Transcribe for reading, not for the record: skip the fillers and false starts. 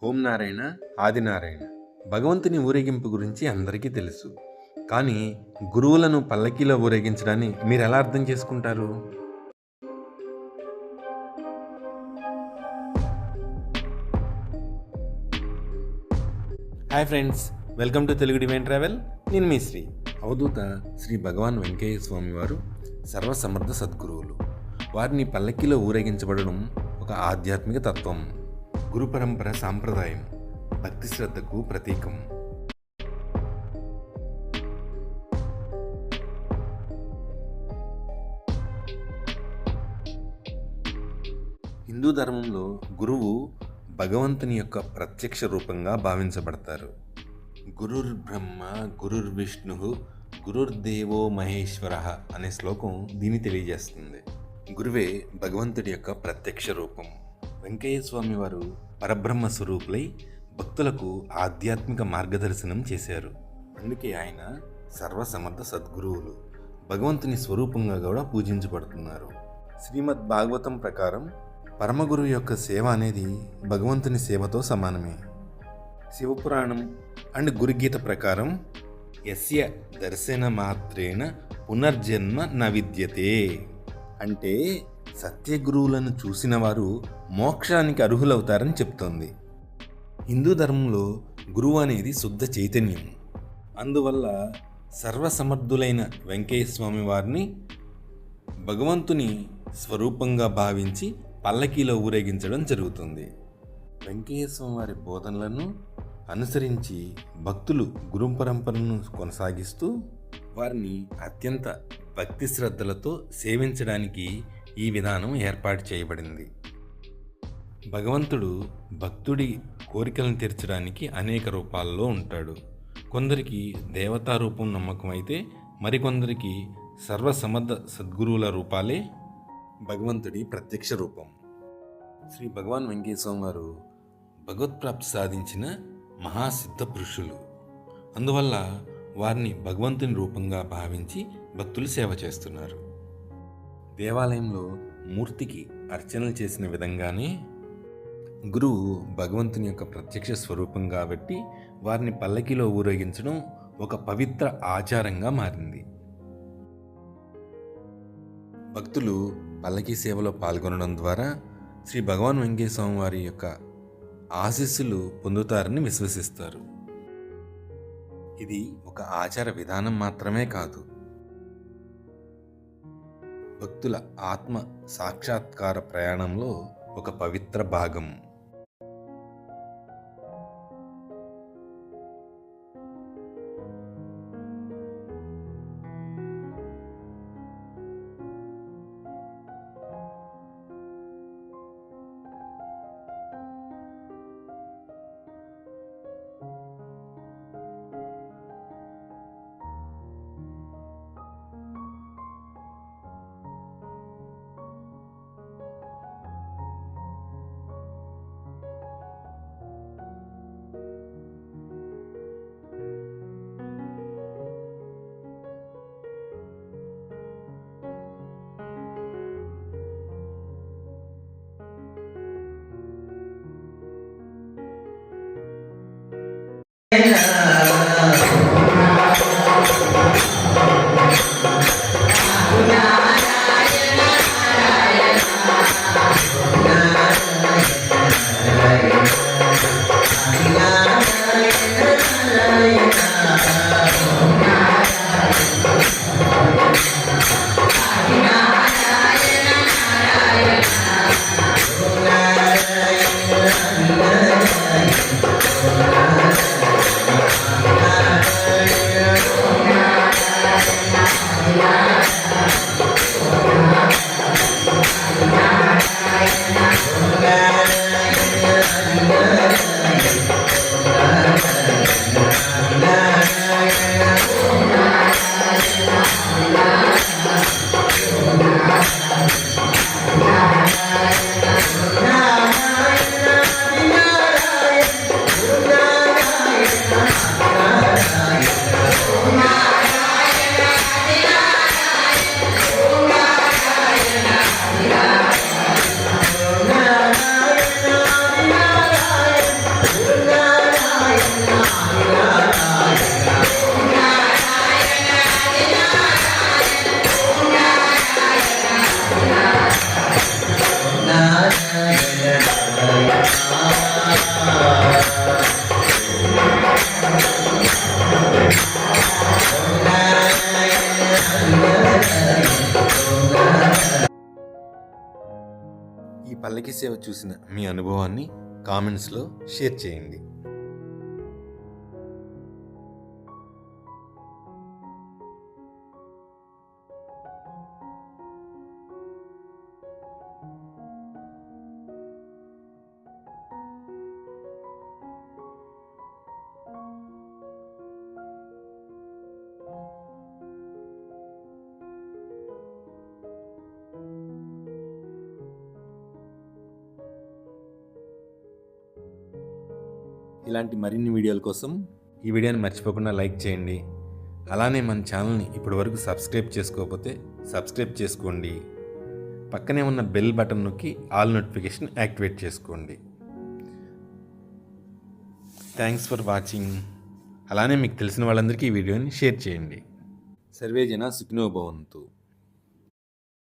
ఓం నారాయణ, ఆదినారాయణ. భగవంతుని ఊరేగింపు గురించి అందరికీ తెలుసు. కానీ గురువులను పల్లకీలో ఊరేగించడాన్ని మీరు ఎలా అర్థం చేసుకుంటారు? Hi friends, welcome to Telugu divine travel. నేను మీ అవధూత శ్రీ భగవాన్ వెంకయ్య స్వామి వారు సర్వసమర్థ సద్గురువులు. వారిని పల్లకీలో ఊరేగించబడడం ఒక ఆధ్యాత్మిక తత్వం, గురు పరంపర సాంప్రదాయం, భక్తి శ్రద్ధకు ప్రతీకం. హిందూ ధర్మంలో గురువు భగవంతుని యొక్క ప్రత్యక్ష రూపంగా భావించబడతారు. గురుర్ బ్రహ్మ, గురుర్ విష్ణు, గురుర్దేవో మహేశ్వర అనే శ్లోకం దీన్ని తెలియజేస్తుంది. గురువే భగవంతుడి యొక్క ప్రత్యక్ష రూపం. వెంకయ్య స్వామి వారు పరబ్రహ్మ స్వరూపులై భక్తులకు ఆధ్యాత్మిక మార్గదర్శనం చేశారు. అందుకే ఆయన సర్వసమర్థ సద్గురువులు, భగవంతుని స్వరూపంగా కూడా పూజించబడుతున్నారు. శ్రీమద్ భాగవతం ప్రకారం పరమగురువు యొక్క సేవ అనేది భగవంతుని సేవతో సమానమే. శివపురాణం అండ్ గురుగీత ప్రకారం యస్య దర్శన మాత్రేన పునర్జన్మ న విద్యతే అంటే సత్యగురువులను చూసిన వారు మోక్షానికి అర్హులవుతారని చెప్తోంది. హిందూ ధర్మంలో గురువు అనేది శుద్ధ చైతన్యం. అందువల్ల సర్వసమర్థులైన వెంకయ్య స్వామి వారిని భగవంతుని స్వరూపంగా భావించి పల్లకీలో ఊరేగించడం జరుగుతుంది. వెంకయ్య స్వామి వారి బోధనలను అనుసరించి భక్తులు గురు పరంపరను కొనసాగిస్తూ వారిని అత్యంత భక్తి శ్రద్ధలతో సేవించడానికి ఈ విధానం ఏర్పాటు చేయబడింది. భగవంతుడు భక్తుడి కోరికలను తీర్చడానికి అనేక రూపాల్లో ఉంటాడు. కొందరికి దేవతా రూపం నమ్మకం అయితే మరికొందరికి సర్వసమర్థ సద్గురువుల రూపాలే భగవంతుడి ప్రత్యక్ష రూపం. శ్రీ భగవాన్ వెంకయ్య స్వామి వారు భగవత్ప్రాప్తి సాధించిన మహాసిద్ధ పురుషులు. అందువల్ల వారిని భగవంతుని రూపంగా భావించి భక్తులు సేవ చేస్తున్నారు. దేవాలయంలో మూర్తికి అర్చనలు చేసిన విధంగానే గురువు భగవంతుని యొక్క ప్రత్యక్ష స్వరూపం కాబట్టి వారిని పల్లకీలో ఊరేగించడం ఒక పవిత్ర ఆచారంగా మారింది. భక్తులు పల్లకీ సేవలో పాల్గొనడం ద్వారా శ్రీ భగవాన్ వెంకయ్య స్వామి వారి యొక్క ఆశీస్సులు పొందుతారని విశ్వసిస్తారు. ఇది ఒక ఆచార విధానం మాత్రమే కాదు, భక్తుల ఆత్మ సాక్షాత్కార ప్రయాణంలో ఒక పవిత్ర భాగం. పల్లకి సేవ చూసిన మీ అనుభవాన్ని కామెంట్స్లో షేర్ చేయండి. ఇలాంటి మరిన్ని వీడియోల కోసం ఈ వీడియోని మర్చిపోకుండా లైక్ చేయండి. అలానే మన ఛానల్ని ఇప్పటివరకు సబ్స్క్రైబ్ చేసుకోకపోతే సబ్స్క్రైబ్ చేసుకోండి. పక్కనే ఉన్న బెల్ బటన్ నొక్కి ఆల్ నోటిఫికేషన్ యాక్టివేట్ చేసుకోండి. Thanks for watching. అలానే మీకు తెలిసిన వాళ్ళందరికీ ఈ వీడియోని షేర్ చేయండి. సర్వే జన సుఖినో భవంతు.